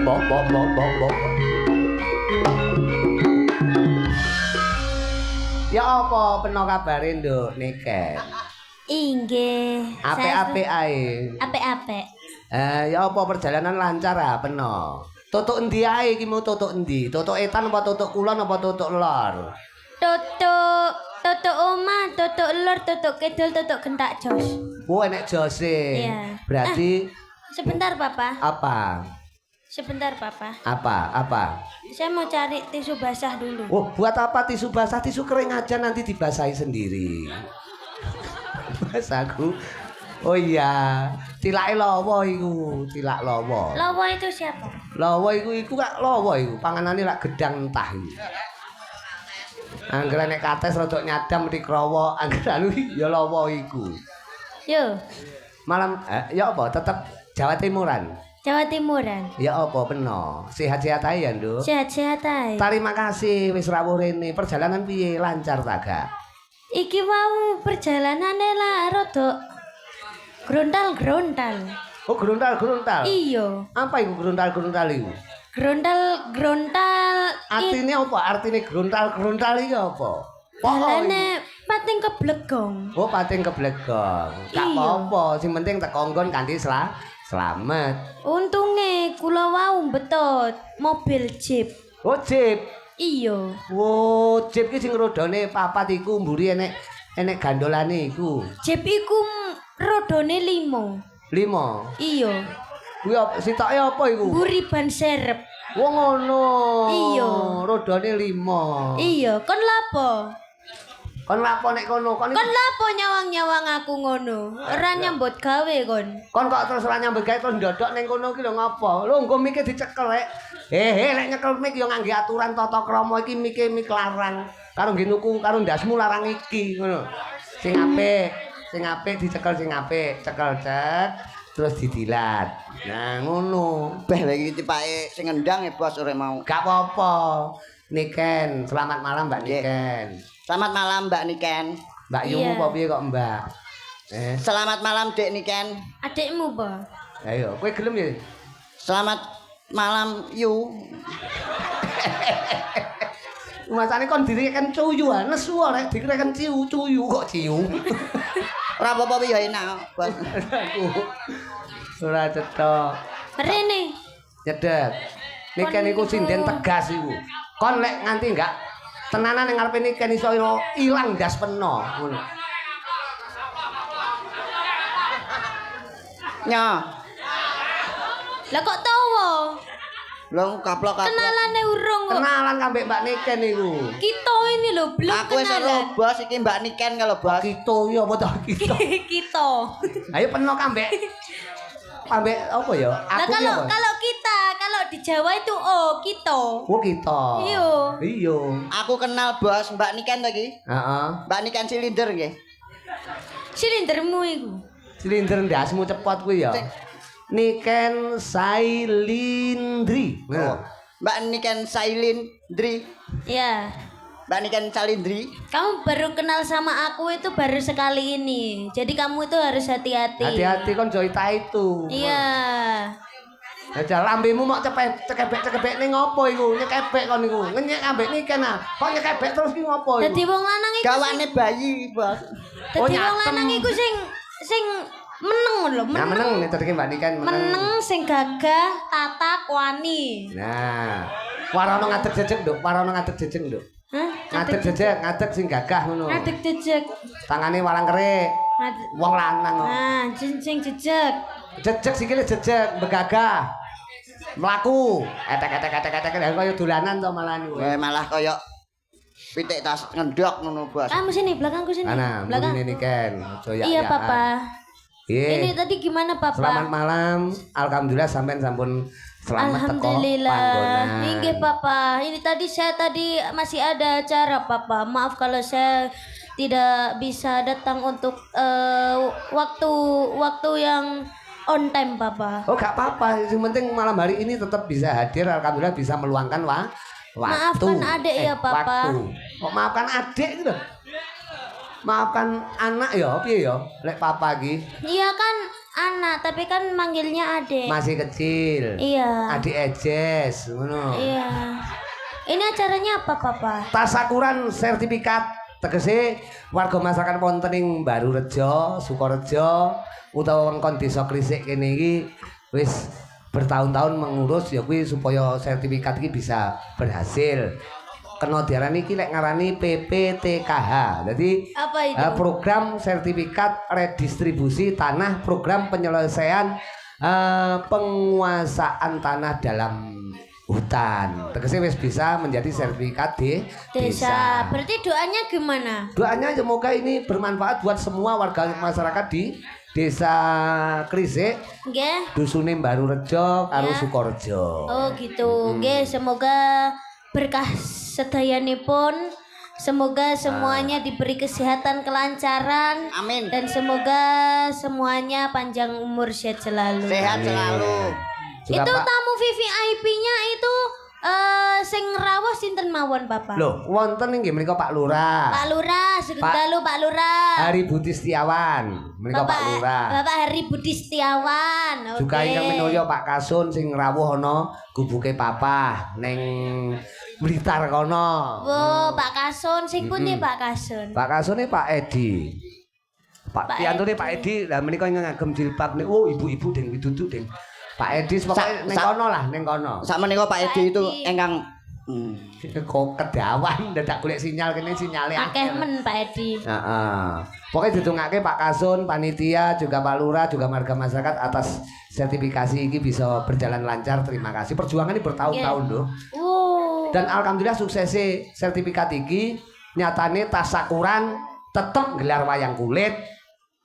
Mbok. Ya apa peno kabare nduk Niken? Inggih. Apik-apik ae. Apik-apik. Ya apa perjalanan lancar ah peno. Tutuk endi ae iki mau tutuk endi? Tutuk etan apa tutuk kulon apa tutuk lor? Tutuk omah, tutuk lor, tutuk kidul, tutuk gentak jos. Oh enek jose. Iya. Berarti Sebentar, Papa. apa? Sebentar, Papa. Apa? Saya mau cari tisu basah dulu. Oh, buat apa tisu basah? Tisu kering aja nanti dibasahi sendiri. Basaku. Oh iya, tilake lawa iku, tilak lawa. Lawa itu siapa? Lawa iku kak lawa iku, panganane lak gedang entah iku. Angger nek kates rada nyadam dikrowo, angger anu ya lawa iku. Yo, Malam ya apa tetep Jawa Timuran. Jawa Timuran. Ya apa peno? Sehat-sehat ae ya, Nduk. Sehat-sehat ae. Terima kasih wis rawuh rene. Perjalanan piye? Lancar ta gak? Iki mau perjalanane lah rada grontal-grontal. Oh, gruntal. Iya. Apa iku gruntal iku? Grontal-grontal. Artine apa? Artine gruntal iki apa? Dalane pating keblegong. Oh, pating keblegong. Gak Iya. apa-apa, sing penting teko nggon kanthi slamet. Untunge kula wau betot mobil jeep. Oh, jeep. Iya. Wo, jeep ki sing rodone papat iku mburi enek gandolane iku. Jeep iku rodone 5. 5. Iya. Kuwi sitoke apa iku? Mburi ban serep. Wong ngono. Iya. Rodone 5. Iya, kon lapo? Kon lapo nek kono? Kon Lapo nyawang-nyawang aku ngono? Ora nyambut gawe kon. kok terus ora nyambut gawe terus ndodok ning kono ki lho ngopo? Lho engko mike dicekel rek. Lek nyekel mik yo ngangge aturan tata krama iki mike larang. Karo nggih nuku karo ndasmu larang iki ngono. Sing apik dicekel sing apik, cekel cek terus didilat. Nah ngono. Beh lagi tipake sing ngendang ya bos ora mau. Gak apa-apa. Niken, selamat malam Mbak Nggih. Niken. Selamat malam Mbak Niken. Mbak Yumu Iya. apa piye kok Mbak? Selamat malam Dek Niken. Adikmu, Ba? Ayo, kowe gelem ya? Selamat malam Yu. Masane kon direken cuyu ah, nesu rek direken cuyu kok ciu. Ora apa-apa ya enak bos. Aku ora cetok. Rene. Nyedek. Niken iku sinden tegas iku. Kon lek nganti enggak tenanan ning ngarepe Niken iso ilang ndas peno ngono. Nya. Lah kok tawa? Lho kaplok-kaplok. Kenalane urung kok. Kenalan kambek Mbak Niken iku. Kita ini lho belum Aku wis ero kenalan. bos iki Mbak Niken kalau bos. Kita ya apa to kita. Kita. Ayo peno kambek. Kambek apa ya? Lah Aku ki apa? kalau kalau di Jawa itu kita. Oh kita. Iya. Iya. Aku kenal bos Mbak Niken to iki. Heeh. Mbak Niken silinder nggih. Silindermu iku. Silinder ndasmu cepot kuwi ya. Niken Sailindri. Oh. Mbak Niken Sailindri. Ya. Mbak Niken Salindri. Kamu baru kenal sama aku itu baru sekali ini. Jadi kamu itu harus hati-hati. Hati-hati kon Joita itu. Iya. Aja lambemu mok cekebek ning ngopo iku? Nyekebek kon iku. Ngenyek ambek Niken ah. Kok nyekebek terus ki ngopo iku? Dadi wong lanang iku. Gawane bayi bos. Dadi wong nyatem. lanang iku sing meneng lho, Nah, meneng nek terke Mbak Niken meneng sing gagah, tatak, wani. Nah, warono ngadeg jejeg, Nduk. Warono ngadeg jejeg, Nduk. Hah? Ngadeg jejeg, ngadeg sing gagah ngono. Ngadeg jejeg. Tangane walang kerik. Wong lanang kok. Nah, sing jejeg. Jejeg sikile jejeg, begagah. Mlaku, etek kaya dolanan to malah niku. Malah koyo pitik tas ngendok ngono bos. Kamu sini, belakangku sini. Ana, Belakang. mrene Niken. Aja Iya, Papa. Ini Ini tadi gimana, Papa? Selamat malam. Alhamdulillah sampean sampun selamat teko Alhamdulillah. panggonan. Inggih, Papa. Ini saya tadi masih ada acara, Papa. Maaf kalau saya tidak bisa datang untuk waktu yang on time, Papa. Oh, gak apa-apa. Yang penting malam hari ini tetap bisa hadir. Alhamdulillah bisa meluangkan waktu. Maafkan adik ya, Papa. Waktu. Kok maafkan adik gitu? Maafkan anak ya, piye ya? Lek papa iki. Iya kan anak, tapi kan manggilnya adek. Masih kecil. Iya. Adik Ejes, ngono. Iya. Ini acaranya apa, Papa? Tasakuran sertifikat tegese warga masyarakat wonten ing Barurejo, Sukorejo utawa wewengkon desa Krisik kene iki wis bertahun-tahun mengurus ya kuwi supaya sertifikat iki bisa berhasil. Kena diarani iki lek ngarani PPTKH. Jadi Apa itu? program sertifikat redistribusi tanah, program penyelesaian penguasaan tanah dalam hutan. Tegese wis bisa menjadi sertifikat di Desa. Berarti doanya gimana? Doanya semoga ini bermanfaat buat semua warga masyarakat di Desa Krisik, Nggih. Dusune Barurejo karo Ya. Sukorejo. Oh gitu. Nggih, semoga berkah sedayanipun. Semoga semuanya diberi kesehatan, kelancaran. Amin. Dan semoga semuanya panjang umur, sehat selalu. Sehat selalu. Juga Itu Pak, tamu VVIP-nya itu sing rawuh sinten mawon, Bapak? loh, wonten inggih menika Pak Lurah. Pak Lurah, sugeng dalu Pak Lurah. Hari Budi Setiawan, menika Pak Lurah. Bapak Hari Budi Setiawan. Oke. Juga ingkang minulya Pak Kasun sing rawuh ana gubuke Papa ning Blitar kono. Wo, Pak Kasun, sing pundi Pak Kasun? Pak Kasune Pak Edi. Pak Pak piantune Edi. Pak Edi, lah menika ngagem jilbab nih. Oh, ibu-ibu ding pitutu ding. Pak Edi pokoke ning kono lah, ning kono. Sak menika Pak Edi itu Edi. engkang Kok kedawan dadak golek sinyal kene sinyale Akeh men Pak Edi. Heeh. Pokoknya didongake Pak Kasun, panitia, juga Pak Lurah, juga warga masyarakat atas sertifikasi ini bisa berjalan lancar. Terima kasih. Perjuangan ini bertahun-tahun loh. Dan alhamdulillah suksesi sertifikat ini nyatane tasakuran tetep gelar wayang kulit.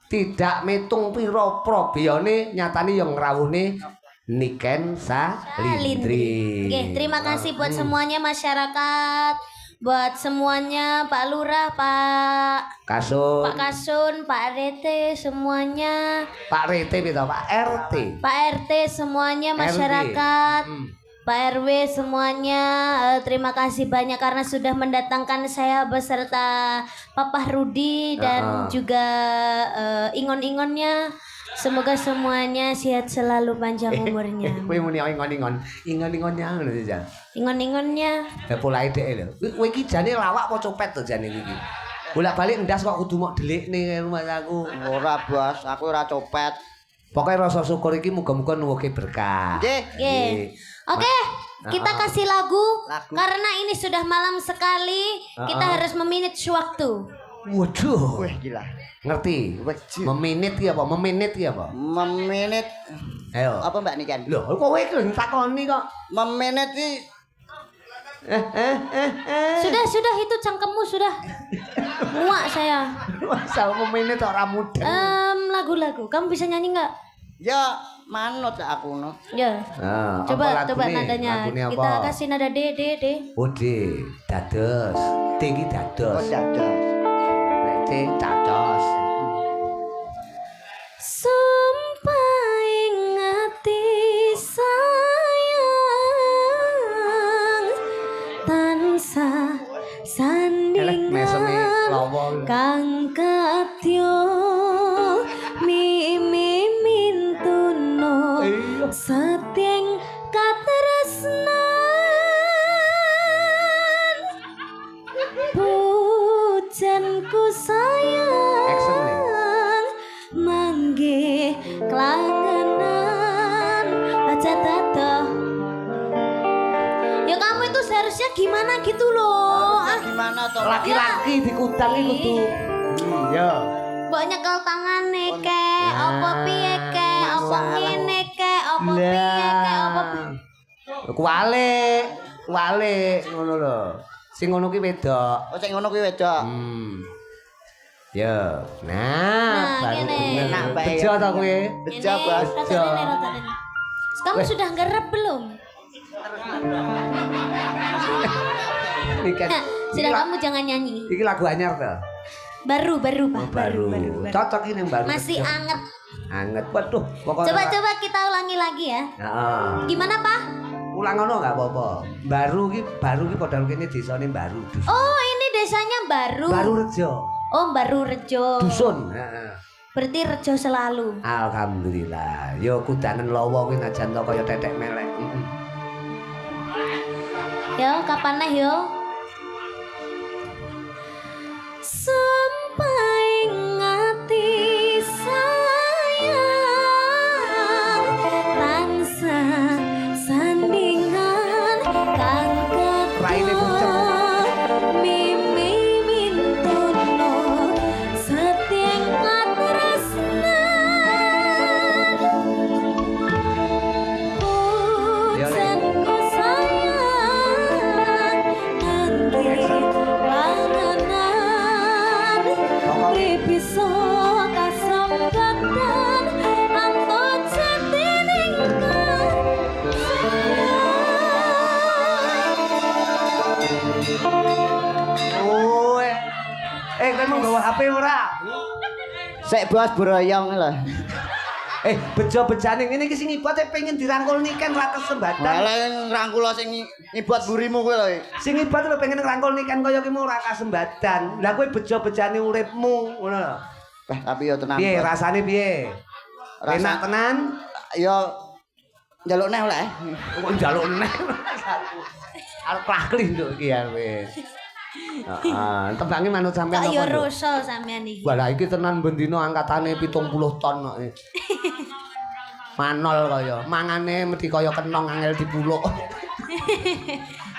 Tidak mitung piro probiyane nyatane yang ngrawuhne Niken Salindri. Oke, terima kasih buat semuanya masyarakat, buat semuanya Pak Lurah, Pak Kasun, Kasun, Pak RT, semuanya, Pak RT pito, Pak RT. Pak RT, semuanya masyarakat, Pak RW semuanya. Terima kasih banyak karena sudah mendatangkan saya beserta Papa Rudi dan juga ingon-ingonnya. Semoga semuanya sehat selalu, panjang umurnya. Kowe muni ingon-ingon. Ingon-ingonnya ngono to, Jan. Ingon-ingonnya. Lah polahe dhek lho. Kowe iki jane lawak apa copet to jane iki? Bolak-balik ndas kok kudu mok delikne rumah aku. ora Bos, aku ora copet. Pokoknya rasa syukur iki muga-muga nuwuhke berkah. Nggih. Oke. Oke, kita kasih lagu Lagu. karena ini sudah malam sekali. Kita harus memanage waktu. Waduh. Wih gila. Ngerti? Wajib. Meminit ki apa? Meminit ki apa? Memenit Ayo. apa Mbak Niken? Lho, kowe iki lho takoni kok. Memenit iki Sudah itu cangkemmu sudah. Muak saya. Masa meminit ora mudeng. Lagu-lagu. Kamu bisa nyanyi nggak? ya manut aku no. Ya. Nah, Coba apa coba lagune? nadanya. Lagune apa? Kita kasih nada D. Oh, D, dados. D iki Oh dados. dados. Nek D dados. Sampai ngati sayang tansah Elek meseme sandingan lawa. kang katyo mimi mintuno Iya. setyeng katresnan pujanku Action, Le. sayang mangge kelangenan aja tato. Ya kamu itu seharusnya gimana gitu loh. Gimana toh? Laki-laki dikutang iki kudu. Iya. Mbok nyekel tangane kek, apa piye kek, apa Masalah. ngene kek, apa piye kek, apa Kuwale ngono lho. Sing ngono ki wedok. Oh sing ngono kuwi wedok. Ya. Nah, Nah, baru ngene. bener. Enak bae. Bejo ta kowe? Bejo, Ini, Bos. rata rene, rata rene. Kamu Weh. sudah ngerep belum? Iki kan. Sudah, kamu jangan nyanyi. Iki lagu anyar to. Baru, Pak. Baru. Cocok ini yang baru. Masih anget. Anget. Waduh, pokoknya. Coba kita ulangi lagi ya. Heeh. Gimana, Pak? Ulang ngono enggak apa-apa. Baru ki padahal kene desane baru. Oh, ini desanya baru. Baru Rejo. Oh, Baru Rejo. Dusun. Heeh. Berarti rejo selalu. Alhamdulillah. Yo kudangen lawa kuwi najan to kaya tetek melek. Yo, kapan neh yo? Sampai ngati sayang tansah sandingan kang Raine pucet. mimi mintono setiang katresnan pujanku sayang nanti panganan bisa kasempatan anto jatiningkan Oh. Kowe mau gawa HP ora? Sik bos beroyong lho. Bejo-bejane ngene iki sing ibot pengen dirangkul niken ra kesempatan. Malah ngrangkul sing ngibot burimu kowe lho. Sing ibot lho pengen ngrangkul niken kaya ki ora kesempatan. Lah kowe bejo-bejane uripmu ngono lho. Tapi yo tenan. Piye Bos. rasane piye? Enak tenan? Yo njaluk neh oleh. Kok njaluk neh. Arep klakli nduk iki ya wis. Heeh, tembange manut sampean kok yo apa? roso sampean iki. Wah, lah iki tenan bendino angkatane 70 ton kok. Manol kaya, mangane mesti kaya kenong angel dipuluk.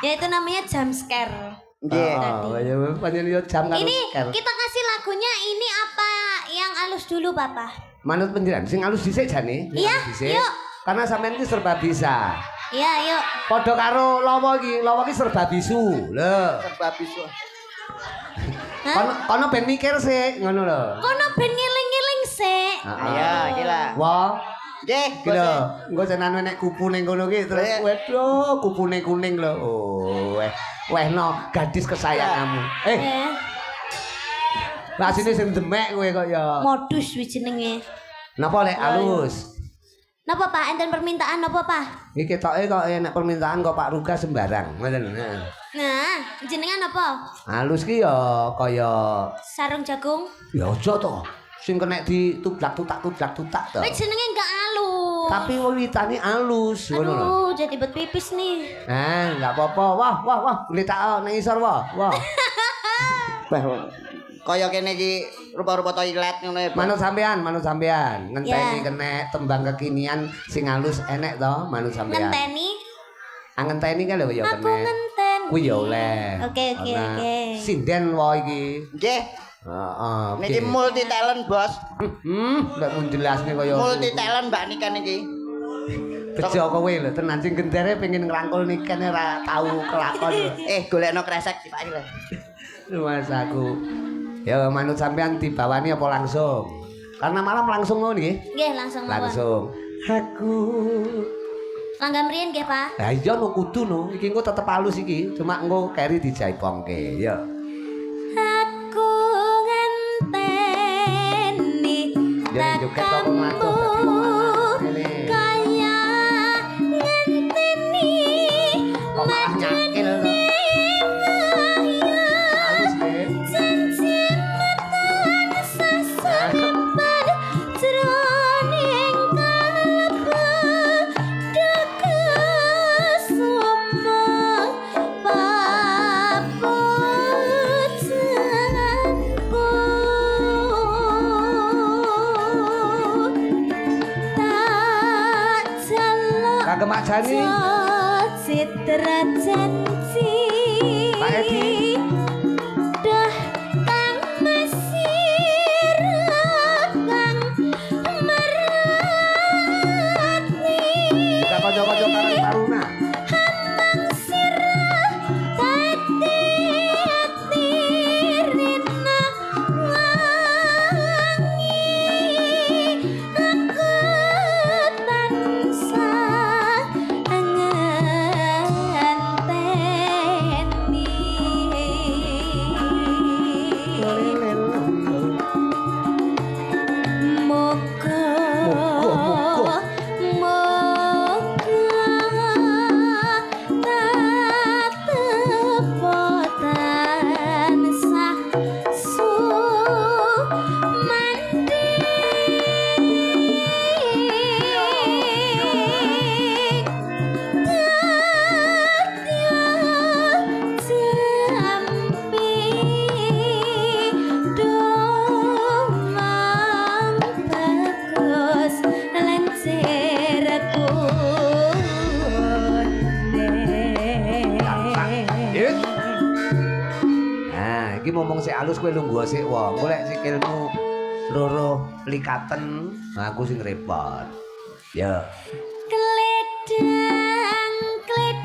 Ya itu namanya jump scare. Nggih. Ya pancen yo jam karo Ini scare. kita kasih lagunya ini apa yang halus dulu Papa? Manut penjiran sing halus dhisik jane. Iya, Dhisik. yuk. Karena sampean iki serba bisa. Iya, yuk. Padha karo lawa iki serba bisu. Lho. Serba bisu. Hah? Kono ben mikir sik ngono lho. Kono ben ngiling-ngiling sik. Ayo, iki lah. Wah, Nggih, iki lho, engko jenengan nek kupu ning kono ki terus Iya. waduh kupune kuning lho. Oh, wehno gadis kesayanganmu. Lah sini sing demek kowe kok ya. Modus wis jenenge. Napa lek alus? Napa Pak? Enten permintaan napa Pak? Iki ketoke kok nek permintaan kok Pak Ruga sembarang. Ngoten. Nah, jenengan apa? Halus ki ya kaya Sarung jagung. ya aja to. Sing kena ditublak-tutak to. Wis jenenge enggak halus. Tapi wiwitane halus ngono lho. Aduh, jadi bet pipis nih. Enggak apa-apa. Wah, ngletak nang isor wah. Wah. kaya kene iki rupa-rupa toilet ngono ya. Manut sampean. Ngenteni Ya. kena tembang kekinian sing halus enek to, manut sampean. Ngenteni. Ngenteni kan lho ya Aku kena. ngenten. Kuwi ya oleh. Oke. Sinden wae iki. Nggih, Heeh. niki multi talent, Bos. Lek mun jelasne kaya Multi talent Mbak Nika niki. bejo kowe lho tenan sing gendere pengen ngrangkul niken ora tau kelakon lho. Golekno kresek dipake lho. Mas aku. Ya manut sampean dibawani apa langsung? Karena malam langsung ngono nggih. Nggih, langsung mawon. Langsung. Aku. Langgam riyen nggih, Pak. Lah iya no kudu no. Iki engko tetep halus iki. Cuma engko keri dijaipongke. Ya. Aku ngenteni Jadi joget kok ngatur dadi wong lanang ngene. kaya ngenteni Kok malah nyakil to. Halus nggih. janji metan sasambat jroning kalbu dekesuma papujanku tak jaluk Kagem ajani. citra janji Pak Edi. dah kang mesir kang merati Kita kanca-kanca Karang Taruna. sirah tati ati rina wangi aku tansah ngenteni iki ngomong sik alus kowe lungguh sik wae. Golek sikilmu loro likaten, aku sing repot. Ya. Kledang kait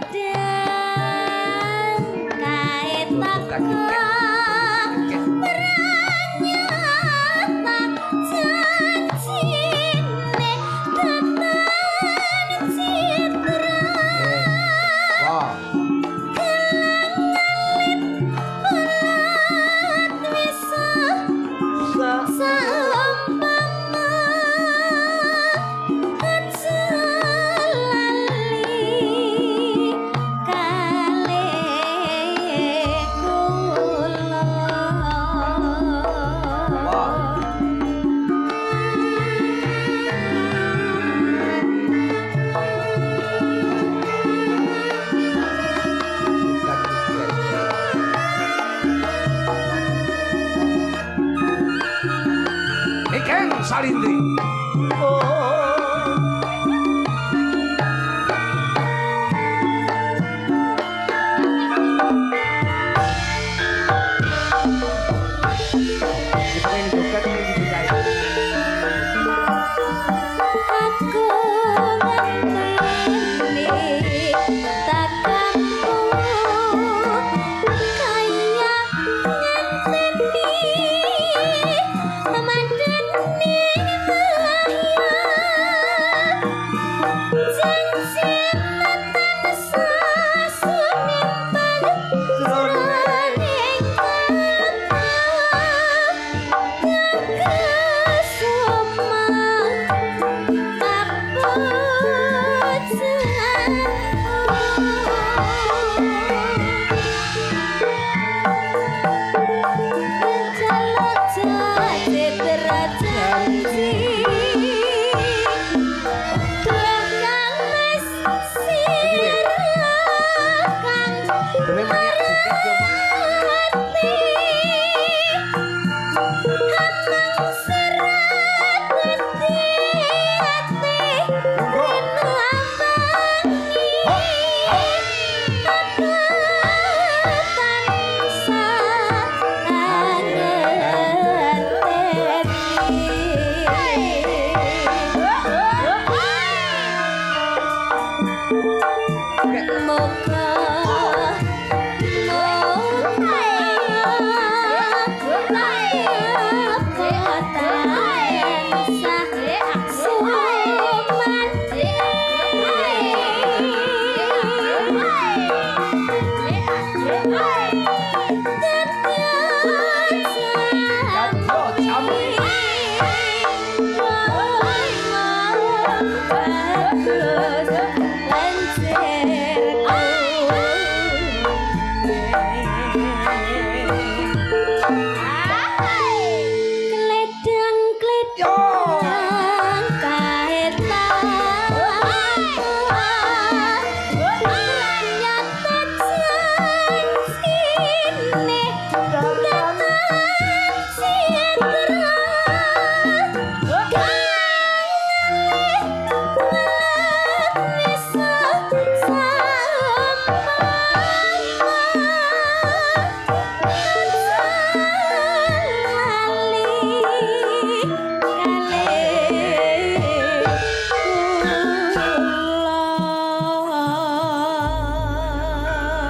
Salindri.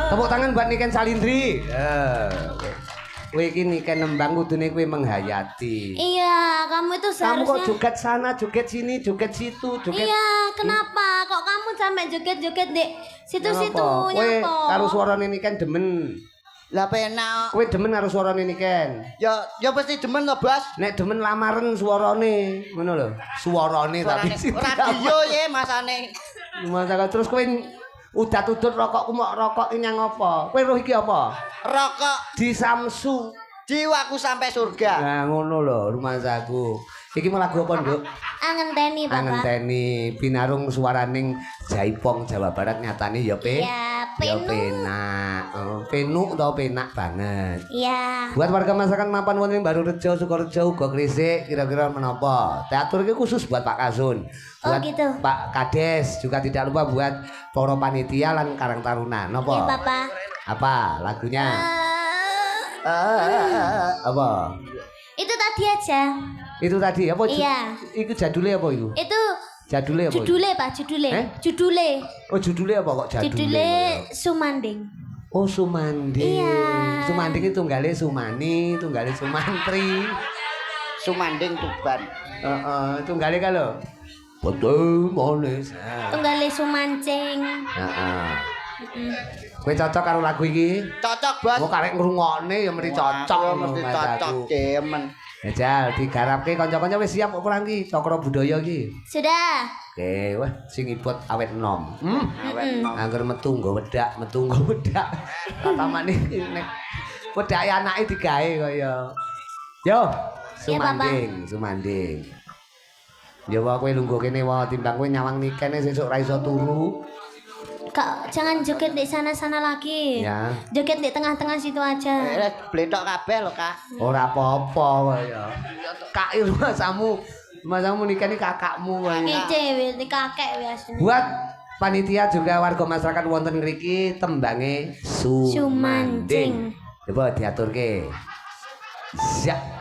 Tepuk tangan buat Niken Salindri. Kowe iki Niken nembang kudune kowe menghayati. Iya, kamu itu Kamu kok seharusnya. joget sana, joget sini, joget situ, joget. Iya, kenapa? Kok kamu sampai joget-joget dek situ-situ Kowe nyapa? karo suarane Niken demen. Lah penak. Kowe demen karo suarane Niken. Ya pasti demen to, Bos. Nek demen lamaren suarane, ngono lho. Suarane tapi Radio ya masane. Masa terus kowe udat-udut rokokku mok rokok ki nyang apa? Kowe roh iki apa? Rokok Di Samsu. jiwaku sampai surga. Nah ngono lho rumah saku. Iki mau lagu apa, Nduk? Angenteni, Bapak. Angenteni binarung suaraning Jaipong Jawa Barat nyatane ya Ya, ya penuh. penak. Penuk utawa penak banget. Iya. Buat warga masakan mapan wonten Baru Rejo, Sukorejo, uga Gresik kira-kira menapa? Teater iki khusus buat Pak Kasun. Oh, Buat gitu. Pak Kades juga tidak lupa buat para panitia lan Karang Taruna. Napa? Iya, Bapak. Apa lagunya? Apa? Itu tadi aja. Itu tadi apa? Iya. Iku jadule apa iku? Itu Jadule apa? judule Pak, judule. Eh? Judule. Oh, judule apa kok jadule? Judule Sumanding. Oh, Sumanding. Iya. Sumanding itu tunggale Sumani, tunggale Sumantri. Sumanding Tuban. Heeh, tunggale ka lho. Betul manis. Tunggale Sumancing. Heeh. Kowe cocok karo lagu iki? Cocok, Bos. Kok karek ngrungokne ya mesti cocok Wah, ngono mesti Mas cocok aku. demen. Ya Jal, digarapke kanca-kanca wis siap kok perang iki Cakra Budaya iki. Sudah. Oke, wah sing ibut awet enom. Awet nom. Angger metu nggo wedak, metu nggo wedak. Tatamane nek wedake anake digawe kaya. Yo, Sumanding, Sumanding. Ya wae kowe lungguh kene wae timbang kowe nyawang nikene sesuk ra iso turu. Kak, jangan joget di sana-sana lagi. Ya. Joget di tengah-tengah situ aja. Bletok kabeh lho, Kak. Ora apa-apa kaya. Kak masamu nikah ni kakakmu kaya. Iki kakek biasanya. Buat panitia juga warga masyarakat wonten ngriki tembange Sumanding. Sumanding. Coba diaturke. Siap.